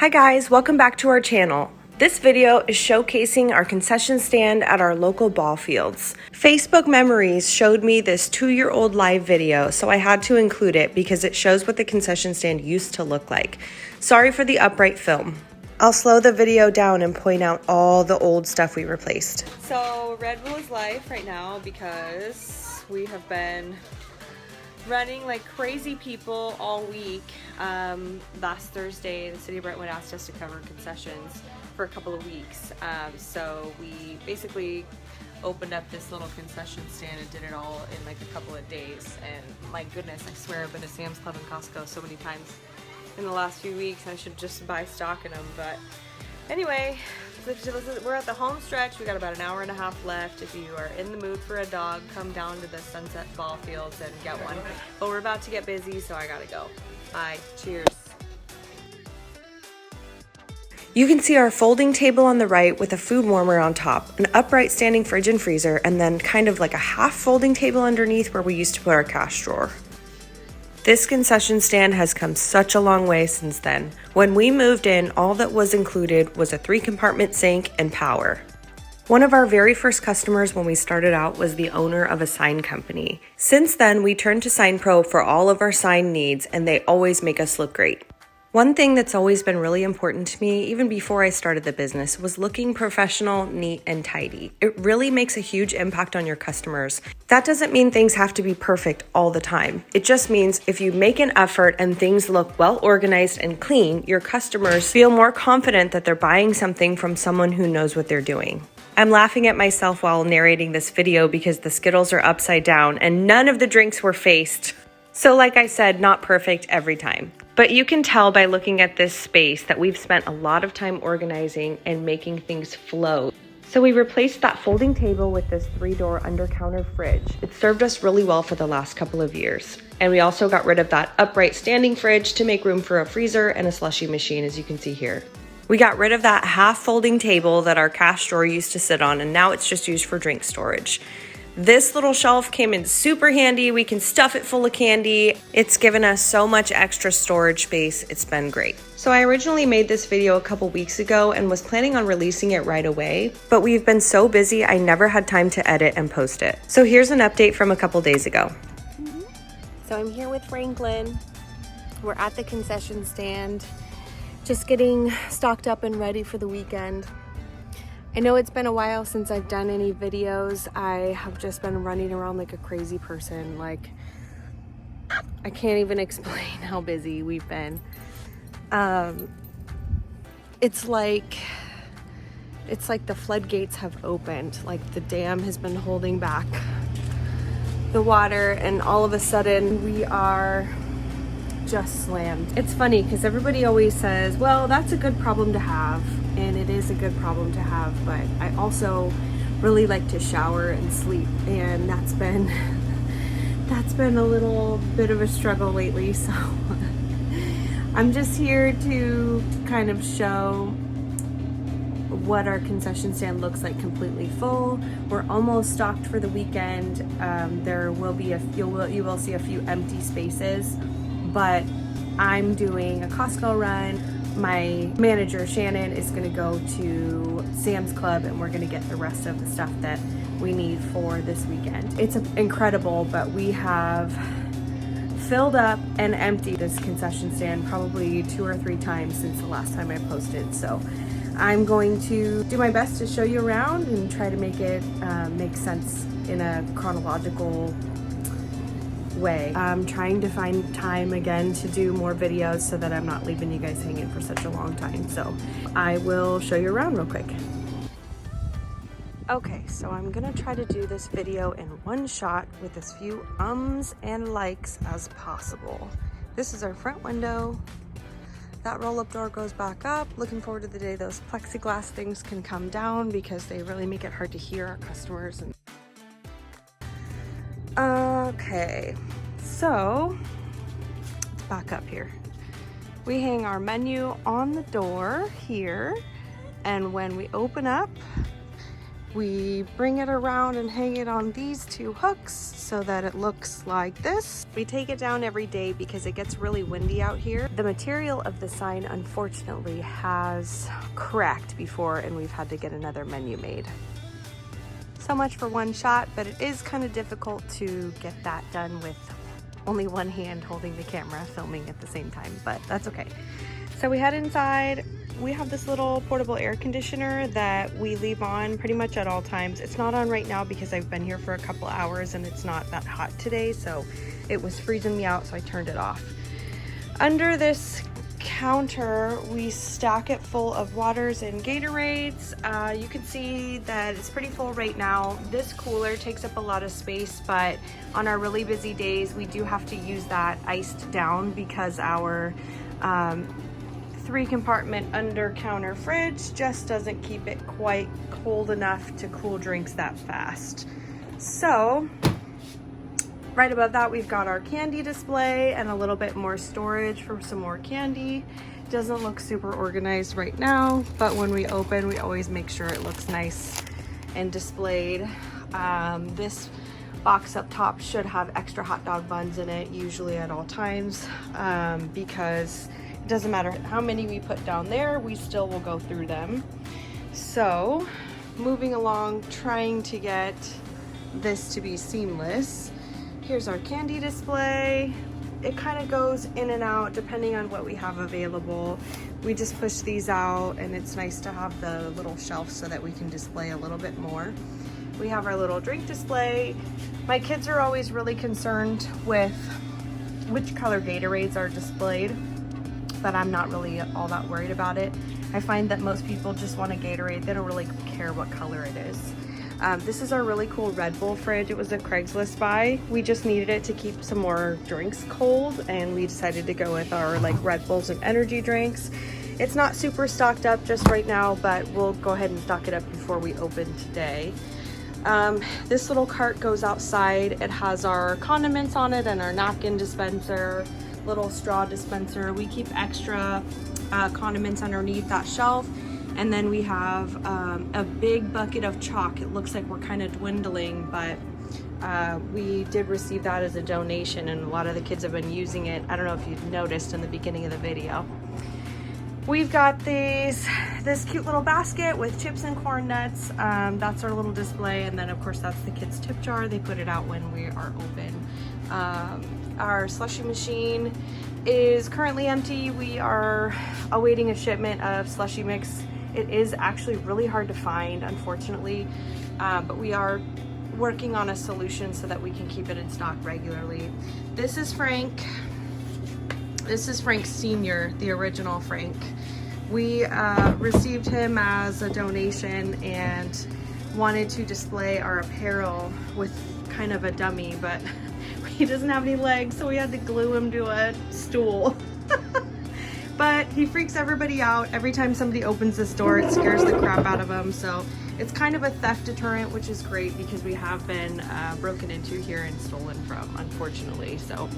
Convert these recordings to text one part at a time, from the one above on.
Hi guys, welcome back to our channel. This video is showcasing our concession stand at our local ball fields. Facebook Memories showed me this 2-year-old live video, so I had to include it because it shows what the concession stand used to look like. Sorry for the upright film. I'll slow the video down and point out all the old stuff we replaced. So Red Bull is live right now because we have been running like crazy people all week. Last Thursday, the City of Brentwood asked us to cover concessions for a couple of weeks. So we basically opened up this little concession stand and did it all in like a couple of days. And my goodness, I swear I've been to Sam's Club and Costco so many times in the last few weeks. I should just buy stock in them. But anyway, we're at the home stretch. We got about an hour and a half left. If you are in the mood for a dog, come down to the Sunset Ball Fields and get one. But we're about to get busy, so I gotta go. Bye. Cheers. You can see our folding table on the right with a food warmer on top, an upright standing fridge and freezer, and then kind of like a half folding table underneath where we used to put our cash drawer. This concession stand has come such a long way since then. When we moved in, all that was included was a 3-compartment sink and power. One of our very first customers when we started out was the owner of a sign company. Since then, we turned to Sign Pro for all of our sign needs, and they always make us look great. One thing that's always been really important to me, even before I started the business, was looking professional, neat, and tidy. It really makes a huge impact on your customers. That doesn't mean things have to be perfect all the time. It just means if you make an effort and things look well organized and clean, your customers feel more confident that they're buying something from someone who knows what they're doing. I'm laughing at myself while narrating this video because the Skittles are upside down and none of the drinks were faced. So like I said, not perfect every time. But you can tell by looking at this space that we've spent a lot of time organizing and making things flow. So we replaced that folding table with this 3-door under-counter fridge. It served us really well for the last couple of years. And we also got rid of that upright standing fridge to make room for a freezer and a slushie machine, as you can see here. We got rid of that half folding table that our cash drawer used to sit on, and now it's just used for drink storage. This little shelf came in super handy. We can stuff it full of candy. It's given us so much extra storage space. It's been great. So I originally made this video a couple weeks ago and was planning on releasing it right away, but we've been so busy I never had time to edit and post it. So here's an update from a couple days ago. So I'm here with Franklin. We're at the concession stand, just getting stocked up and ready for the weekend. I know it's been a while since I've done any videos. I have just been running around like a crazy person. Like, I can't even explain how busy we've been. It's like the floodgates have opened. Like the dam has been holding back the water, and all of a sudden we are just slammed. It's funny because everybody always says, well, that's a good problem to have, and it is a good problem to have, but I also really like to shower and sleep, and that's been a little bit of a struggle lately. So I'm just here to kind of show what our concession stand looks like completely full. We're almost stocked for the weekend. There will be you will see a few empty spaces, but I'm doing a Costco run. My manager, Shannon, is gonna go to Sam's Club, and we're gonna get the rest of the stuff that we need for this weekend. It's incredible, but we have filled up and emptied this concession stand probably 2 or 3 times since the last time I posted. So I'm going to do my best to show you around and try to make it make sense in a chronological way. I'm trying to find time again to do more videos so that I'm not leaving you guys hanging for such a long time. So I will show you around real quick. Okay, so I'm gonna try to do this video in one shot with as few ums and likes as possible. This is our front window. That roll-up door goes back up. Looking forward to the day those plexiglass things can come down because they really make it hard to hear our customers. Okay, so let's back up here. We hang our menu on the door here, and when we open up, We bring it around and hang it on these two hooks so that it looks like this. We take it down every day because it gets really windy out here. The material of the sign unfortunately has cracked before and we've had to get another menu made. So much for one shot, but it is kind of difficult to get that done with only one hand holding the camera, filming at the same time, but that's okay. So we head inside. We have this little portable air conditioner that we leave on pretty much at all times. It's not on right now because I've been here for a couple hours and it's not that hot today, so it was freezing me out, so I turned it off. Under this counter, we stack it full of waters and Gatorades. You can see that it's pretty full right now. This cooler takes up a lot of space, but on our really busy days, we do have to use that iced down because our 3-compartment under counter fridge just doesn't keep it quite cold enough to cool drinks that fast. So right above that, we've got our candy display and a little bit more storage for some more candy. Doesn't look super organized right now, but when we open, we always make sure it looks nice and displayed. This box up top should have extra hot dog buns in it, usually at all times, because it doesn't matter how many we put down there, we still will go through them. So moving along, trying to get this to be seamless. Here's our candy display. It kind of goes in and out depending on what we have available. We just push these out and it's nice to have the little shelf so that we can display a little bit more. We have our little drink display. My kids are always really concerned with which color Gatorades are displayed, but I'm not really all that worried about it. I find that most people just want a Gatorade. They don't really care what color it is. This is our really cool Red Bull fridge. It was a Craigslist buy. We just needed it to keep some more drinks cold, and we decided to go with our like Red Bulls and energy drinks. It's not super stocked up just right now, but we'll go ahead and stock it up before we open today. This little cart goes outside. It has our condiments on it and our napkin dispenser, little straw dispenser. We keep extra condiments underneath that shelf. And then we have a big bucket of chalk. It looks like we're kind of dwindling, but we did receive that as a donation and a lot of the kids have been using it. I don't know if you've noticed in the beginning of the video. We've got this cute little basket with chips and corn nuts. That's our little display. And then of course that's the kids' tip jar. They put it out when we are open. Our slushy machine is currently empty. We are awaiting a shipment of slushy mix. It is actually really hard to find, unfortunately, but we are working on a solution so that we can keep it in stock regularly. This is Frank. This is Frank Sr., the original Frank. We received him as a donation and wanted to display our apparel with kind of a dummy, but he doesn't have any legs, so we had to glue him to a stool. But he freaks everybody out. Every time somebody opens this door, it scares the crap out of them. So it's kind of a theft deterrent, which is great because we have been broken into here and stolen from, unfortunately. So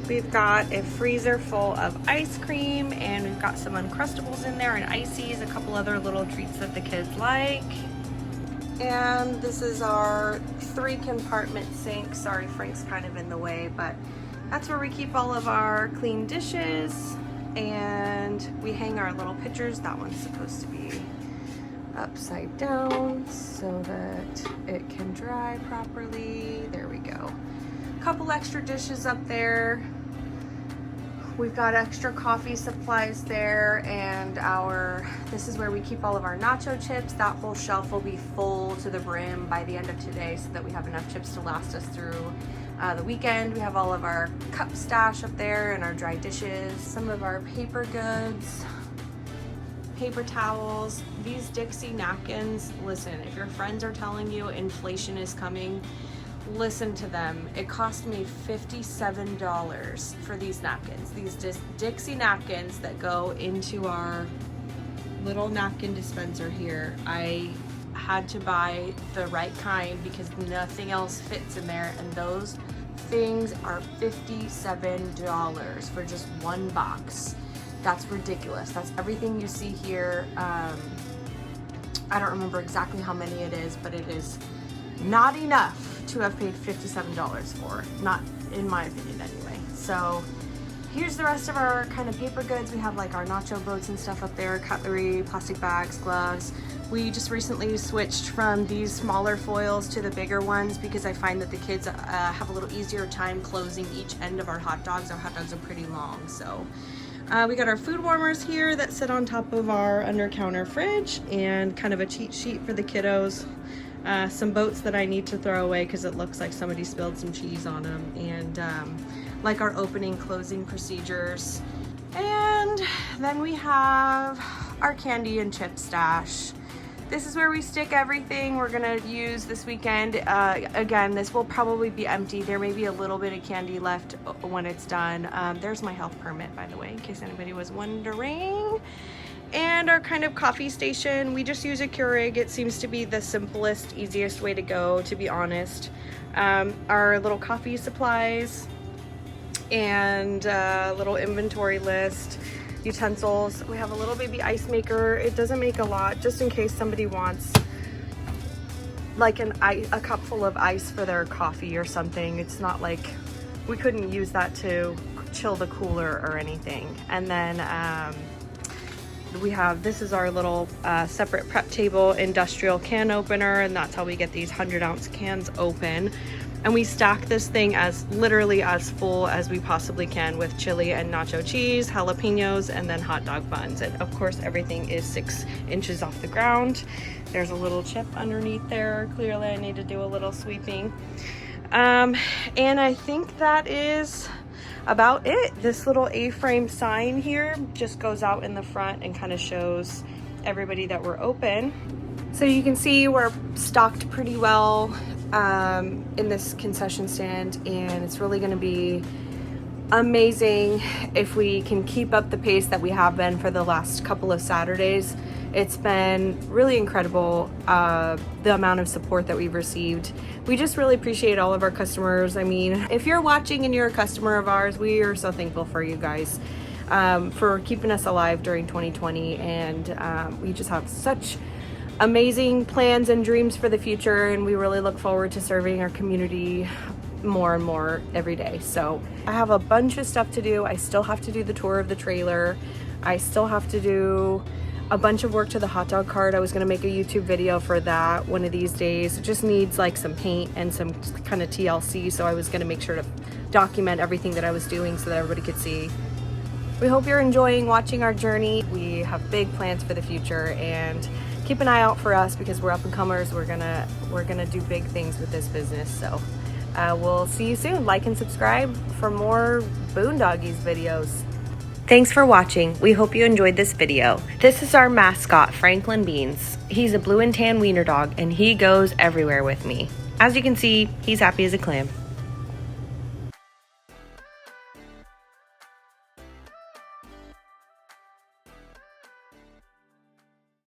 we've got a freezer full of ice cream and we've got some Uncrustables in there and ices, a couple other little treats that the kids like. And this is our 3-compartment sink. Sorry, Frank's kind of in the way, but that's where we keep all of our clean dishes, and we hang our little pitchers. That one's supposed to be upside down so that it can dry properly. There we go. A couple extra dishes up there. We've got extra coffee supplies there, and this is where we keep all of our nacho chips. That whole shelf will be full to the brim by the end of today so that we have enough chips to last us through the weekend. We have all of our cup stash up there and our dry dishes, some of our paper goods, paper towels, these Dixie napkins. Listen, if your friends are telling you inflation is coming, listen to them. It cost me $57 for these napkins, these Dixie napkins that go into our little napkin dispenser here. I had to buy the right kind because nothing else fits in there, and those things are $57 for just one box. That's ridiculous. That's everything you see here. I don't remember exactly how many it is, but it is not enough to have paid $57 for. Not in my opinion anyway. So here's the rest of our kind of paper goods. We have like our nacho boats and stuff up there, cutlery, plastic bags, gloves. We just recently switched from these smaller foils to the bigger ones because I find that the kids have a little easier time closing each end of our hot dogs. Our hot dogs are pretty long, so. We got our food warmers here that sit on top of our under-counter fridge, and kind of a cheat sheet for the kiddos. Some boats that I need to throw away because it looks like somebody spilled some cheese on them, and like our opening closing procedures. And then we have our candy and chip stash. This is where we stick everything we're gonna use this weekend. Again, this will probably be empty. There may be a little bit of candy left when it's done. There's my health permit, by the way, in case anybody was wondering. And our kind of coffee station, we just use a Keurig. It seems to be the simplest, easiest way to go, to be honest. Our little coffee supplies and a little inventory list. Utensils. We have a little baby ice maker. It doesn't make a lot, just in case somebody wants like a cup full of ice for their coffee or something. It's not like we couldn't use that to chill the cooler or anything. And then we have, this is our little separate prep table industrial can opener, and that's how we get these 100-ounce cans open. And we stack this thing as literally as full as we possibly can with chili and nacho cheese, jalapenos, and then hot dog buns. And of course, everything is 6 inches off the ground. There's a little chip underneath there. Clearly, I need to do a little sweeping. And I think that is about it. This little A-frame sign here just goes out in the front and kind of shows everybody that we're open. So you can see we're stocked pretty well in this concession stand, and it's really going to be amazing if we can keep up the pace that we have been for the last couple of Saturdays. It's been really incredible, the amount of support that we've received. We just really appreciate all of our customers. I mean, if you're watching and you're a customer of ours, we are so thankful for you guys, for keeping us alive during 2020, and we just have such amazing plans and dreams for the future, and we really look forward to serving our community more and more every day. So I have a bunch of stuff to do. I still have to do the tour of the trailer. I still have to do a bunch of work to the hot dog cart. I was gonna make a YouTube video for that one of these days. It just needs like some paint and some kind of TLC, so I was gonna make sure to document everything that I was doing so that everybody could see. We hope you're enjoying watching our journey. We have big plans for the future, and keep an eye out for us because we're up and comers. We're gonna do big things with this business. So we'll see you soon. Like and subscribe for more Boondoggies videos. Thanks for watching. We hope you enjoyed this video. This is our mascot, Franklin Beans. He's a blue and tan wiener dog, and he goes everywhere with me. As you can see, he's happy as a clam.